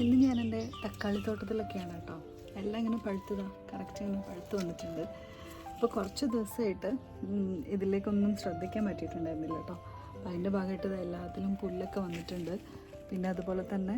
ഇന്ന് ഞാൻ എൻ്റെ തക്കാളി തോട്ടത്തിലൊക്കെയാണ് കേട്ടോ. എല്ലാം ഇങ്ങനെ കറക്റ്റ് ഇങ്ങനെ പഴുത്ത് വന്നിട്ടുണ്ട്. അപ്പോൾ കുറച്ച് ദിവസമായിട്ട് ഇതിലേക്കൊന്നും ശ്രദ്ധിക്കാൻ പറ്റിയിട്ടുണ്ടായിരുന്നില്ല കേട്ടോ. അപ്പോൾ അതിൻ്റെ ഭാഗമായിട്ട് എല്ലാത്തിലും പുല്ലൊക്കെ വന്നിട്ടുണ്ട്. പിന്നെ അതുപോലെ തന്നെ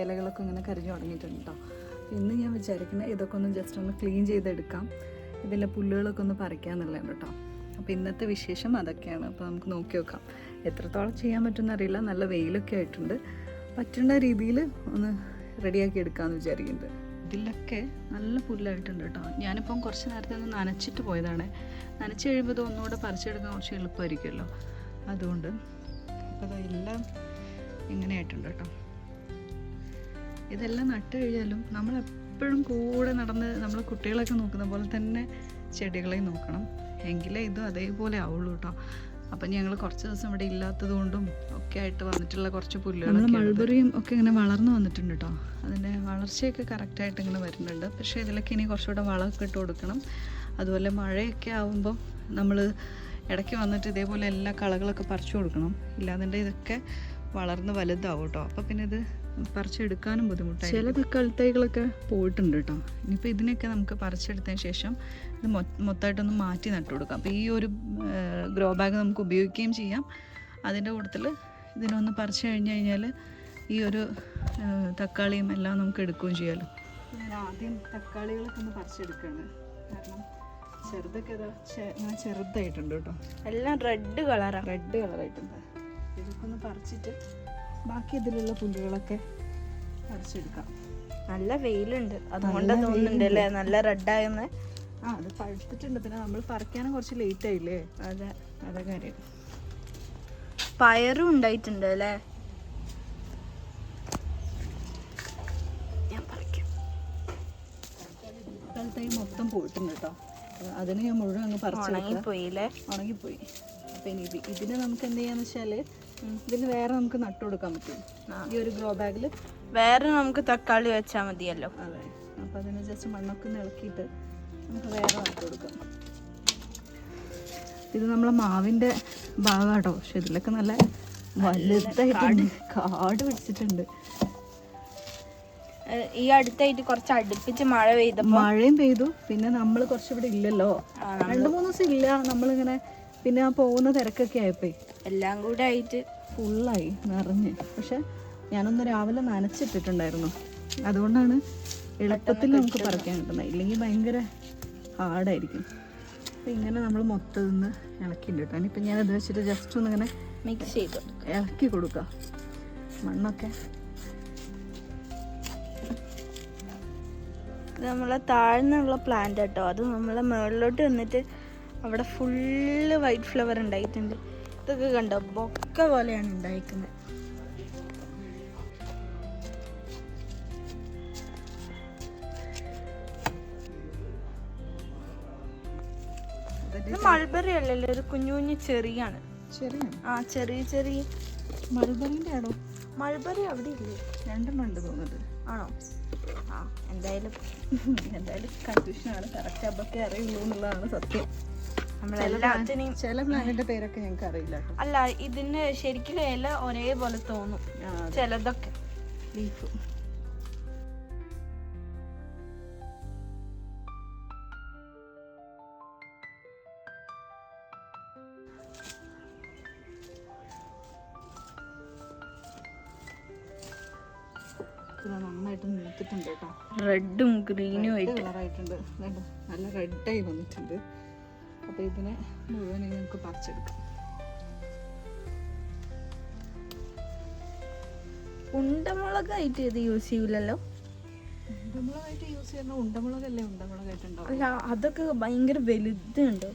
ഇലകളൊക്കെ ഇങ്ങനെ കരിഞ്ഞു തുടങ്ങിയിട്ടുണ്ട് കേട്ടോ. ഇന്ന് ഞാൻ വിചാരിക്കുന്നത് ഇതൊക്കെ ഒന്ന് ജസ്റ്റ് ഒന്ന് ക്ലീൻ ചെയ്തെടുക്കാം, ഇതിലെ പുല്ലുകളൊക്കെ ഒന്ന് പറിക്കാമെന്നുള്ളതാണ് കേട്ടോ. അപ്പോൾ ഇന്നത്തെ വിശേഷം അതൊക്കെയാണ്. അപ്പോൾ നമുക്ക് നോക്കി നോക്കാം എത്രത്തോളം ചെയ്യാൻ പറ്റുമെന്ന് അറിയില്ല. നല്ല വെയിലൊക്കെ ആയിട്ടുണ്ട്. പറ്റുന്ന രീതിയിൽ ഒന്ന് റെഡിയാക്കി എടുക്കാമെന്ന് വിചാരിക്കുന്നുണ്ട്. ഇതിലൊക്കെ നല്ല പുല്ലായിട്ടുണ്ട് കേട്ടോ. ഞാനിപ്പം കുറച്ച് നേരത്തെ ഒന്ന് നനച്ചിട്ട് പോയതാണ്. നനച്ച് കഴിയുമ്പോൾ ഇത് ഒന്നുകൂടെ പറിച്ചെടുക്കാൻ കുറച്ച് എളുപ്പമായിരിക്കുമല്ലോ, അതുകൊണ്ട്. അപ്പോൾ അതെല്ലാം ഇങ്ങനെയായിട്ടുണ്ട് കേട്ടോ. ഇതെല്ലാം നട്ട് കഴിഞ്ഞാലും നമ്മളെപ്പോഴും കൂടെ നടന്ന് നമ്മൾ കുട്ടികളൊക്കെ നോക്കുന്ന പോലെ തന്നെ ചെടികളെയും നോക്കണം, എങ്കിലേ ഇതും അതേപോലെ ആവുള്ളൂ കേട്ടോ. അപ്പം ഞങ്ങൾ കുറച്ച് ദിവസം ഇവിടെ ഇല്ലാത്തത് കൊണ്ടും ഒക്കെ ആയിട്ട് വന്നിട്ടുള്ള കുറച്ച് പുല്ലുകൾ, മൾബറിയും ഒക്കെ ഇങ്ങനെ വളർന്നു വന്നിട്ടുണ്ട് കേട്ടോ. അതിൻ്റെ വളർച്ചയൊക്കെ കറക്റ്റായിട്ട് ഇങ്ങനെ വരുന്നുണ്ട്. പക്ഷേ ഇതിലൊക്കെ ഇനി കുറച്ചുകൂടെ വളമൊക്കെ ഇട്ട് കൊടുക്കണം. അതുപോലെ മഴയൊക്കെ ആകുമ്പോൾ നമ്മൾ ഇടയ്ക്ക് വന്നിട്ട് ഇതേപോലെ എല്ലാ കളകളൊക്കെ പറിച്ചു കൊടുക്കണം. ഇല്ലാതെ ഇതൊക്കെ വളർന്ന് വലുതാവും കേട്ടോ. അപ്പോൾ പിന്നെ ഇത് പറിച്ചെടുക്കാനും ബുദ്ധിമുട്ടായി. ചില തക്കാളി തൈകളൊക്കെ പോയിട്ടുണ്ട് കേട്ടോ. ഇനിയിപ്പോൾ ഇതിനൊക്കെ നമുക്ക് പറിച്ചെടുത്തതിന് ശേഷം ഇത് മൊത്തമായിട്ടൊന്ന് മാറ്റി നട്ടു കൊടുക്കാം. അപ്പോൾ ഈ ഒരു ഗ്രോ ബാഗ് നമുക്ക് ഉപയോഗിക്കുകയും ചെയ്യാം. അതിൻ്റെ കൂട്ടത്തിൽ ഇതിനൊന്ന് പറിച്ചു കഴിഞ്ഞാൽ ഈ ഒരു തക്കാളിയും എല്ലാം നമുക്ക് എടുക്കുകയും ചെയ്യാമല്ലോ. ഞാൻ ആദ്യം തക്കാളികളൊക്കെ ഒന്ന് പറിച്ചെടുക്കുകയാണ്. കാരണം ചെറുതൊക്കെ ഇങ്ങനെ ചെറുതായിട്ടുണ്ട് കേട്ടോ. എല്ലാം റെഡ് കളറായിട്ടുണ്ട്. ഇതൊക്കെ ഒന്ന് പറിച്ചിട്ട് ബാക്കി ഇതിലുള്ള പുല്ലുകളൊക്കെ പറിച്ചെടുക്കാം. നല്ല വെയിലുണ്ട്, അതുകൊണ്ട് തോന്നുന്നുണ്ട് അല്ലേ നല്ല റെഡായെന്ന്. അത് പഴുത്തിട്ടുണ്ട്. പിന്നെ നമ്മൾ പറിക്കാനും കുറച്ച് ലേറ്റ് ആയില്ലേ, അതെ കാര്യം. പയറും ഉണ്ടായിട്ടുണ്ട് അല്ലേ. ഞാൻ പറിക്കാം. തൈ മൊത്തം പോയിട്ടുണ്ട് കേട്ടോ. അതിന് ഞാൻ മുഴുവൻ അങ്ങ് ഉണങ്ങിപ്പോയില്ലേ. ഉണങ്ങിപ്പോയി. അപ്പം ഇനി ഇതിന് നമുക്ക് എന്ത് ചെയ്യാന്ന് വെച്ചാൽ ഇതിന് വേറെ നമുക്ക് നട്ടു കൊടുക്കാൻ പറ്റും. ഈ ഒരു ഗ്രോ ബാഗിൽ വേറെ നമുക്ക് തക്കാളി വെച്ചാൽ മതിയല്ലോ. അതെ. അപ്പം അതിന് ജസ്റ്റ് മണ്ണൊക്കെ ഇളക്കിയിട്ട് നമുക്ക് വേറെ നട്ടു കൊടുക്കാം. ഇത് നമ്മളെ മാവിൻ്റെ ഭാഗമാട്ടോ. പക്ഷെ ഇതിലൊക്കെ നല്ല വലുതായിട്ട് കാട് പിടിച്ചിട്ടുണ്ട്. ഈ അടുത്തായിട്ട് കുറച്ച് അടുപ്പിച്ച് മഴയും പെയ്തു. പിന്നെ നമ്മൾ കുറച്ചിവിടെ ഇല്ലല്ലോ, 2-3 ദിവസം ഇല്ല. നമ്മളിങ്ങനെ പിന്നെ പോകുന്ന തിരക്കൊക്കെ ആയപ്പോയി എല്ലാം കൂടെ ആയിട്ട് ഫുള്ളായി നിറഞ്ഞ്. പക്ഷെ ഞാനൊന്ന് രാവിലെ നനച്ചിട്ടിട്ടുണ്ടായിരുന്നു, അതുകൊണ്ടാണ് എളുപ്പത്തിൽ നമുക്ക് പറിക്കാൻ കിട്ടുന്നത്. ഇല്ലെങ്കിൽ ഭയങ്കര ഹാർഡായിരിക്കും. അപ്പം ഇങ്ങനെ നമ്മൾ മൊത്തം ഒന്ന് ഇളക്കിയിട്ട് ഇനിയിപ്പം ഞാനത് വെച്ചിട്ട് ജസ്റ്റ് ഒന്നിങ്ങനെ മിക്സ് ചെയ്ത് ഇളക്കി കൊടുക്കുക മണ്ണൊക്കെ. ഇത് നമ്മളെ താഴ്ന്നുള്ള പ്ലാന്റ് കേട്ടോ. അത് നമ്മളെ മുകളിലോട്ട് വന്നിട്ട് അവിടെ ഫുള്ള് വൈറ്റ് ഫ്ലവർ ഉണ്ടായിട്ടുണ്ട്. ഇതൊക്കെ കണ്ടോ, ബൊക്ക പോലെയാണ് ഉണ്ടായിരിക്കുന്നത്. ഇത് മൾബറി അല്ലല്ലോ, ഒരു കുഞ്ഞു കുഞ്ഞു ചെറിയാണ്. ചെറിയ മൾബറിൻ്റെ ആണോ? മൾബറി അവിടെ ഇല്ലേ? 2 ഉണ്ട് തോന്നുന്നത്. ആണോ? എന്തായാലും കൺഫ്യൂഷനാണ്. കറക്റ്റ് അതൊക്കെ അറിയുള്ളൂ എന്നുള്ളതാണ് സത്യം. നമ്മളെല്ലാത്തിനെയും ചില പ്ലാന്റിന്റെ പേരൊക്കെ ഞങ്ങൾക്ക് അറിയില്ല. അല്ല, ഇതിന് ശരിക്കും ഇല ഒരേപോലെ തോന്നും, ചിലതൊക്കെ ലീഫ്. നന്നായിട്ട് മൂത്തിട്ടുണ്ട് കേട്ടോ. റെഡും ഗ്രീനും ആയിട്ട് കളറായിട്ടുണ്ട്. നല്ല റെഡായി വന്നിട്ടുണ്ട്. അപ്പോൾ ഇതിനെ മുഴുവൻ നമുക്ക് പറിച്ചെടുക്കാം. ഉണ്ടമുളകായിട്ട് ഇത് യൂസ് ചെയ്യൂലല്ലോ. ഉണ്ടമുളകായിട്ട് യൂസ് ചെയ്യുന്ന ഉണ്ടമുളകല്ലേ ഉണ്ടമുളകായിട്ടുണ്ടാവും. അല്ല, അതൊക്കെ ഭയങ്കര വലുതുണ്ടോ?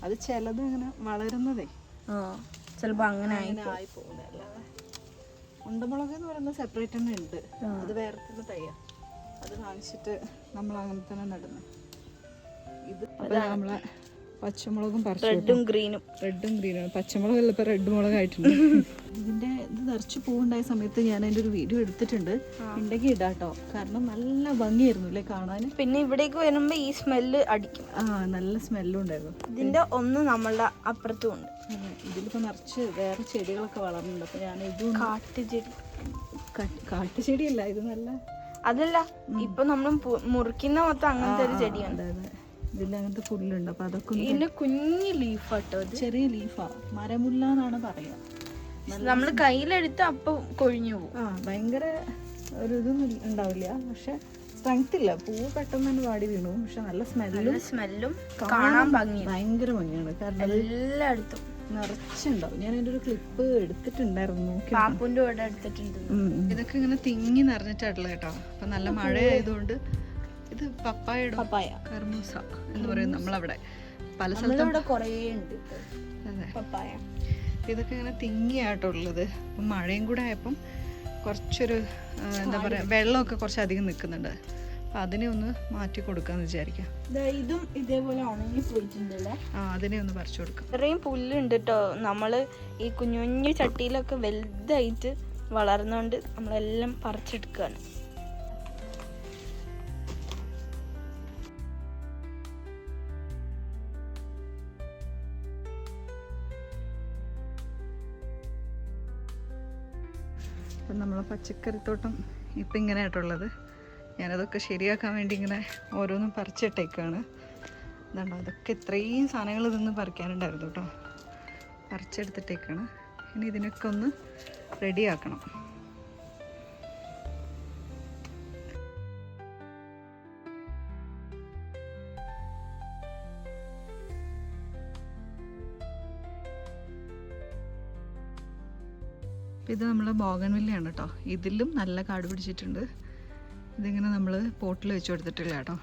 അത് ചിലത് ഇങ്ങനെ വളരുന്നതേ ചിലപ്പോ അങ്ങനെ ആയി പോകുന്നത്. അല്ലാതെ ഉണ്ടമുളക് എന്ന് പറയുന്നത് സെപ്പറേറ്റ് തന്നെ ഉണ്ട്. അത് വേറെ തന്നെ തയ്യാ. അത് വാങ്ങിച്ചിട്ട് നമ്മൾ അങ്ങനെ തന്നെ നടുന്നത്. ഇത് നമ്മളെ പച്ചമുളകും റെഡും ഗ്രീനും. പച്ചമുളകല്ല, ഇപ്പൊ റെഡ് മുളകായിട്ടുണ്ട്. ഇതിന്റെ ഇത് നിറച്ച് പൂവുണ്ടായ സമയത്ത് ഞാൻ അതിന്റെ ഒരു വീഡിയോ എടുത്തിട്ടുണ്ട്. ഉണ്ടെങ്കിൽ ഇടാട്ടോ. കാരണം നല്ല ഭംഗിയായിരുന്നു അല്ലേ കാണാൻ. പിന്നെ ഇവിടേക്ക് വരുമ്പോ ഈ സ്മെല്ല് അടിക്കും. നല്ല സ്മെല്ലും ഉണ്ടായിരുന്നു. ഇതിന്റെ ഒന്ന് നമ്മളുടെ അപ്പുറത്തും ഉണ്ട്. ഇതിലിപ്പോ നിറച്ച് വേറെ ചെടികളൊക്കെ വളർന്നുണ്ട്. അപ്പൊ ഞാൻ ഇതും കാട്ടുചെടിയല്ല ഇത്, നല്ല അതല്ല ഇപ്പൊ നമ്മൾ മുറിക്കുന്ന മൊത്തം അങ്ങനത്തെ ഒരു ചെടിയാണ്. അതെ അതെ, ഇതിൽ അങ്ങനത്തെ പുല്ലുണ്ട്. അപ്പൊ അതൊക്കെ ഇതിന്റെ കുഞ്ഞു ലീഫാട്ടോ, ചെറിയ ലീഫാ, മരമുല്ല എന്നാണ് പറയാ. നമ്മള് കയ്യിലെടുത്ത് അപ്പൊ കൊഴിഞ്ഞു പോകും. ഭയങ്കര ഒരു ഇതൊന്നും ഉണ്ടാവില്ല, പക്ഷെ സ്ട്രെങ്ത് ഇല്ല. പൂവ് പെട്ടെന്ന് തന്നെ വാടി വീണു, പക്ഷെ നല്ല സ്മെല്ലും കാണാൻ ഭയങ്കര ഭംഗിയാണ്. കാരണം എല്ലായിടത്തും നിറച്ചുണ്ടാവും. ഞാൻ അതിന്റെ ഒരു ക്ലിപ്പ് എടുത്തിട്ടുണ്ടായിരുന്നു, പാപ്പുന്റെ കൂടെ എടുത്തിട്ടുണ്ട്. ഇതൊക്കെ ഇങ്ങനെ തിങ്ങി നിറഞ്ഞിട്ടായിട്ടുള്ള കേട്ടോ. അപ്പൊ നല്ല മഴ ആയതുകൊണ്ട് ഇത് പപ്പായ കർമൂസ എന്ന് പറയും നമ്മളവിടെ. പല സ്ഥലത്തും കുറേ ഉണ്ട് പപ്പായ. ഇതൊക്കെ ഇങ്ങനെ തിങ്ങിയായിട്ടുള്ളത്. അപ്പം മഴയും കൂടെ ആയപ്പം കുറച്ചൊരു എന്താ പറയുക, വെള്ളമൊക്കെ കുറച്ചധികം നിൽക്കുന്നുണ്ട്. അപ്പം അതിനെ ഒന്ന് മാറ്റി കൊടുക്കാന്ന് വിചാരിക്കാം. ഇതും ഇതേപോലെ ഉണങ്ങി പോയിട്ടുണ്ടല്ലേ, അതിനെ ഒന്ന് പറിച്ചു കൊടുക്കാം. ഇത്രയും പുല്ലുണ്ട് കേട്ടോ. നമ്മള് ഈ കുഞ്ഞു കുഞ്ഞു ചട്ടിയിലൊക്കെ വലുതായിട്ട് വളർന്നുകൊണ്ട് നമ്മളെല്ലാം പറിച്ചെടുക്കുകയാണ്. അപ്പം നമ്മളെ പച്ചക്കറിത്തോട്ടം ഇപ്പം ഇങ്ങനെ ആയിട്ടുള്ളത്. ഞാനതൊക്കെ ശരിയാക്കാൻ വേണ്ടി ഇങ്ങനെ ഓരോന്നും പറിച്ചിട്ടേക്കാണ്. ഇതുണ്ടോ, അതൊക്കെ ഇത്രയും സാധനങ്ങൾ ഇതൊന്നും പറിക്കാനുണ്ടായിരുന്നു കേട്ടോ. പറിച്ചെടുത്തിട്ടേക്കാണ്. ഇനി ഇതിനൊക്കെ ഒന്ന് റെഡിയാക്കണം. ഇത് നമ്മൾ ബോഗൺവില്ലയാണ് കേട്ടോ. ഇതിലും നല്ല കാട് പിടിച്ചിട്ടുണ്ട്. ഇതിങ്ങനെ നമ്മൾ പോട്ടിൽ വെച്ച് കൊടുത്തിട്ടില്ല കേട്ടോ.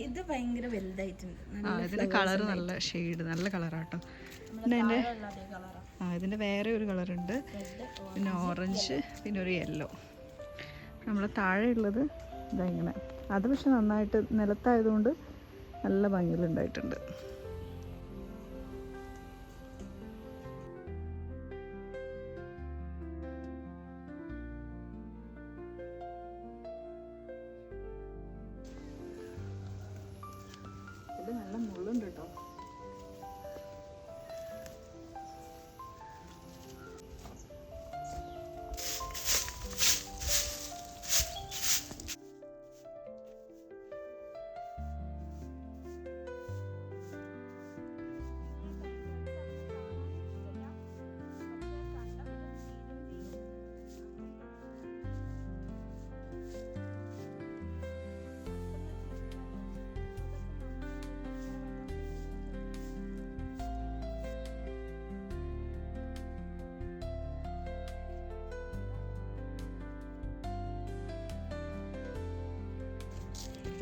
ഇത് ഭയങ്കര വലുതായിട്ടുണ്ട്. ഇതിന്റെ കളർ നല്ല ഷെയ്ഡ്, നല്ല കളറാട്ടോ. പിന്നെ ഇതിന്റെ വേറെ ഒരു കളറുണ്ട്, പിന്നെ ഓറഞ്ച്, പിന്നെ ഒരു യെല്ലോ. നമ്മുടെ താഴെ ഉള്ളത് ഇതാ ഇങ്ങനെ. അത് പക്ഷെ നന്നായിട്ട് നിലത്തായതുകൊണ്ട് നല്ല ഭംഗിയിലുണ്ടായിട്ടുണ്ട്. ഇത് നല്ല മുള്ളുണ്ട് കേട്ടോ.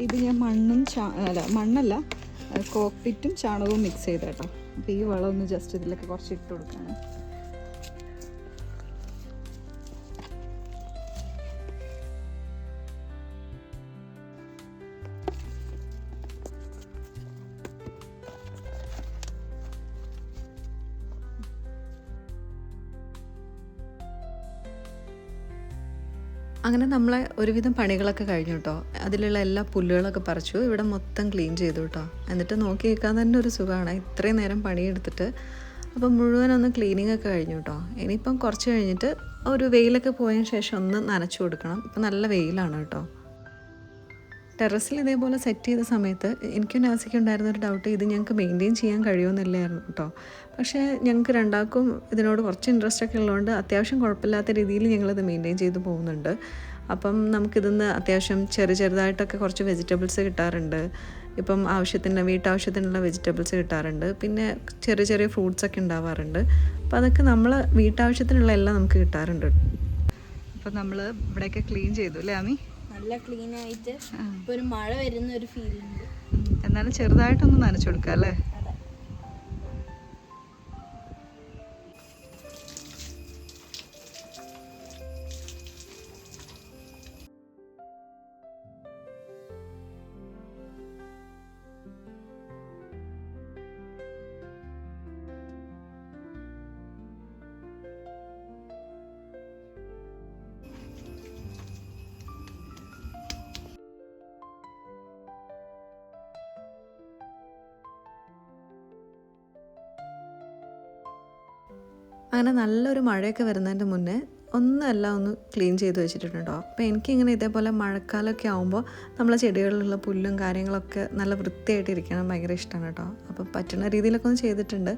ഇത് ഞാൻ മണ്ണല്ല കോക്പിറ്റും ചാണകവും മിക്സ് ചെയ്ത കേട്ടോ. അപ്പോൾ ഈ വളം ഒന്ന് ജസ്റ്റ് ഇതിലൊക്കെ കുറച്ച് ഇട്ട് കൊടുക്കാണ്. അങ്ങനെ നമ്മളെ ഒരുവിധം പണികളൊക്കെ കഴിഞ്ഞു കേട്ടോ. അതിലുള്ള എല്ലാ പുല്ലുകളൊക്കെ പറിച്ചു. ഇവിടെ മൊത്തം ക്ലീൻ ചെയ്തു കേട്ടോ. എന്നിട്ട് നോക്കി നിൽക്കാൻ തന്നെ ഒരു സുഖമാണ്, ഇത്രയും നേരം പണിയെടുത്തിട്ട്. അപ്പം മുഴുവനൊന്ന് ക്ലീനിങ് ഒക്കെ കഴിഞ്ഞു കേട്ടോ. ഇനിയിപ്പം കുറച്ച് കഴിഞ്ഞിട്ട് ഒരു വെയിലൊക്കെ പോയതിന് ശേഷം ഒന്ന് നനച്ചു കൊടുക്കണം. ഇപ്പം നല്ല വെയിലാണ് കേട്ടോ. ടെറസിൽ ഇതേപോലെ സെറ്റ് ചെയ്ത സമയത്ത് എനിക്കും നാസിക്കും ഉണ്ടായിരുന്നൊരു ഡൗട്ട്, ഇത് ഞങ്ങൾക്ക് മെയിൻറ്റെയിൻ ചെയ്യാൻ കഴിയുമെന്നില്ലായിരുന്നു കേട്ടോ. പക്ഷേ ഞങ്ങൾക്ക് രണ്ടാൾക്കും ഇതിനോട് കുറച്ച് ഇൻട്രസ്റ്റ് ഒക്കെ ഉള്ളതുകൊണ്ട് അത്യാവശ്യം കുഴപ്പമില്ലാത്ത രീതിയിൽ ഞങ്ങളിത് മെയിൻറ്റെയിൻ ചെയ്ത് പോകുന്നുണ്ട്. അപ്പം നമുക്കിതിന്ന് അത്യാവശ്യം ചെറുതായിട്ടൊക്കെ കുറച്ച് വെജിറ്റബിൾസ് കിട്ടാറുണ്ട്. ഇപ്പം വീട്ടാവശ്യത്തിനുള്ള വെജിറ്റബിൾസ് കിട്ടാറുണ്ട്. പിന്നെ ചെറിയ ഫ്രൂട്ട്സൊക്കെ ഉണ്ടാവാറുണ്ട്. അപ്പോൾ അതൊക്കെ നമ്മൾ വീട്ടാവശ്യത്തിനുള്ള എല്ലാം നമുക്ക് കിട്ടാറുണ്ട്. അപ്പം നമ്മൾ ഇവിടെയൊക്കെ ക്ലീൻ ചെയ്തു അല്ലേ ആമി? നല്ല ക്ലീൻ ആയിട്ട് ഇപ്പൊ ഒരു മഴ വരുന്ന ഒരു ഫീൽ ഉണ്ട്. എന്നാലും ചെറുതായിട്ടൊന്ന് നനച്ചു കൊടുക്കാം അല്ലേ? അങ്ങനെ നല്ലൊരു മഴയൊക്കെ വരുന്നതിൻ്റെ മുന്നേ ഒന്നെല്ലാം ഒന്ന് ക്ലീൻ ചെയ്ത് വെച്ചിട്ടുണ്ട് കേട്ടോ. അപ്പോൾ എനിക്കിങ്ങനെ ഇതേപോലെ മഴക്കാലമൊക്കെ ആകുമ്പോൾ നമ്മളെ ചെടികളിലുള്ള പുല്ലും കാര്യങ്ങളൊക്കെ നല്ല വൃത്തിയായിട്ട് ഇരിക്കണം ഭയങ്കര ഇഷ്ടമാണ് കേട്ടോ. അപ്പോൾ പറ്റുന്ന രീതിയിലൊക്കെ ഒന്ന് ചെയ്തിട്ടുണ്ട്.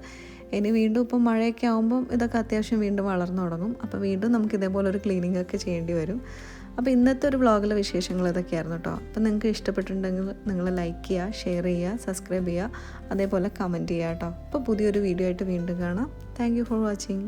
ഇനി വീണ്ടും ഇപ്പം മഴയൊക്കെ ആകുമ്പം ഇതൊക്കെ അത്യാവശ്യം വീണ്ടും വളർന്നു തുടങ്ങും. അപ്പോൾ വീണ്ടും നമുക്ക് ഇതേപോലെ ഒരു ക്ലീനിങ് ഒക്കെ ചെയ്യേണ്ടി വരും. അപ്പോൾ ഇന്നത്തെ ഒരു വ്ളോഗിലെ വിശേഷങ്ങൾ ഇതൊക്കെയായിരുന്നു കേട്ടോ. അപ്പോൾ നിങ്ങൾക്ക് ഇഷ്ടപ്പെട്ടിട്ടുണ്ടെങ്കിൽ നിങ്ങൾ ലൈക്ക് ചെയ്യുക, ഷെയർ ചെയ്യുക, സബ്സ്ക്രൈബ് ചെയ്യുക, അതേപോലെ കമൻറ്റ് ചെയ്യുക കേട്ടോ. അപ്പോൾ പുതിയൊരു വീഡിയോ ആയിട്ട് വീണ്ടും കാണാം. Thank you for watching.